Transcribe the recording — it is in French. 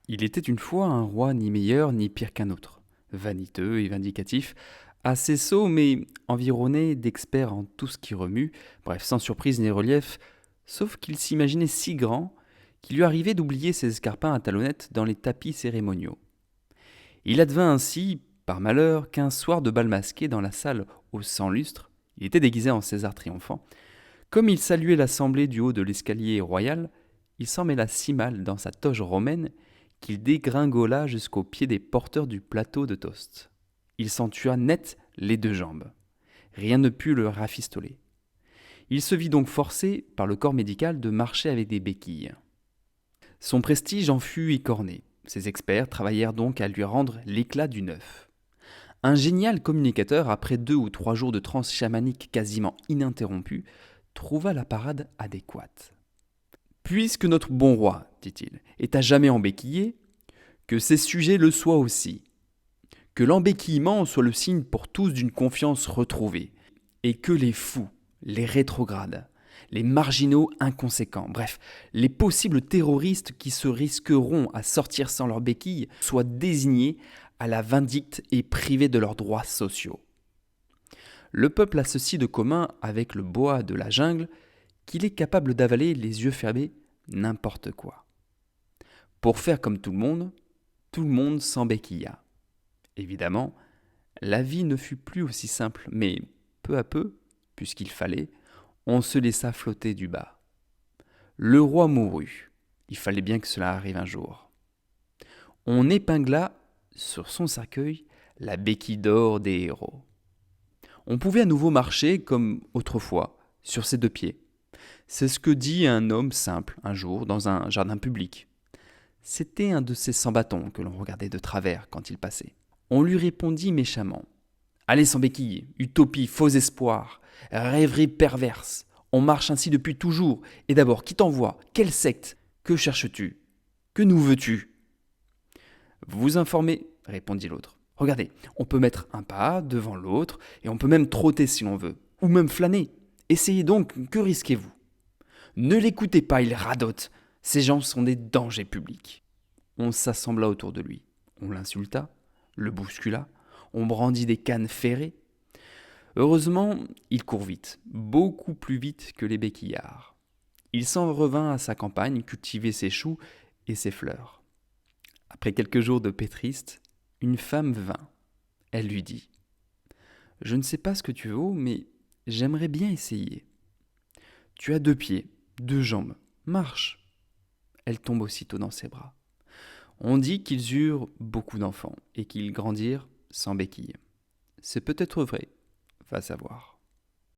Il était une fois un roi ni meilleur ni pire qu'un autre, vaniteux et vindicatif, assez sot mais environné d'experts en tout ce qui remue, bref sans surprise ni relief, sauf qu'il s'imaginait si grand qu'il lui arrivait d'oublier ses escarpins à talonnettes dans les tapis cérémoniaux. Il advint ainsi, par malheur, qu'un soir de bal masqué dans la salle aux 100 lustres, il était déguisé en César triomphant, comme il saluait l'assemblée du haut de l'escalier royal, il s'en mêla si mal dans sa toge romaine qu'il dégringola jusqu'au pied des porteurs du plateau de toast. Il s'en tua net les 2 jambes. Rien ne put le rafistoler. Il se vit donc forcé, par le corps médical, de marcher avec des béquilles. Son prestige en fut écorné. Ses experts travaillèrent donc à lui rendre l'éclat du neuf. Un génial communicateur, après 2 ou 3 jours de transe chamanique quasiment ininterrompue, trouva la parade adéquate. Puisque notre bon roi, dit-il, est à jamais embéquillé, que ses sujets le soient aussi. Que l'embéquillement soit le signe pour tous d'une confiance retrouvée, et que les fous, les rétrogrades, les marginaux inconséquents, bref, les possibles terroristes qui se risqueront à sortir sans leurs béquilles soient désignés à la vindicte et privés de leurs droits sociaux. Le peuple a ceci de commun avec le boa de la jungle qu'il est capable d'avaler les yeux fermés n'importe quoi. Pour faire comme tout le monde s'embéquilla. Évidemment, la vie ne fut plus aussi simple, mais peu à peu, puisqu'il fallait, on se laissa flotter du bas. Le roi mourut. Il fallait bien que cela arrive un jour. On épingla, sur son cercueil, la béquille d'or des héros. On pouvait à nouveau marcher, comme autrefois, sur ses 2 pieds. C'est ce que dit un homme simple, un jour, dans un jardin public. C'était un de ces sans-bâtons que l'on regardait de travers quand il passait. On lui répondit méchamment. Allez sans béquille, utopie, faux espoir, rêverie perverse. On marche ainsi depuis toujours. Et d'abord, qui t'envoie? Quelle secte? Que cherches-tu? Que nous veux-tu? Vous informez, répondit l'autre. Regardez, on peut mettre un pas devant l'autre, et on peut même trotter si l'on veut, ou même flâner. Essayez donc, que risquez-vous? Ne l'écoutez pas, il radote. Ces gens sont des dangers publics. On s'assembla autour de lui. On l'insulta, le bouscula, on brandit des cannes ferrées. Heureusement, il court vite, beaucoup plus vite que les béquillards. Il s'en revint à sa campagne cultiver ses choux et ses fleurs. Après quelques jours de paix triste, une femme vint. Elle lui dit : « Je ne sais pas ce que tu vaux, mais j'aimerais bien essayer. Tu as 2 pieds, 2 jambes, marche. » Elle tombe aussitôt dans ses bras. On dit qu'ils eurent beaucoup d'enfants et qu'ils grandirent sans béquilles. C'est peut-être vrai, va savoir.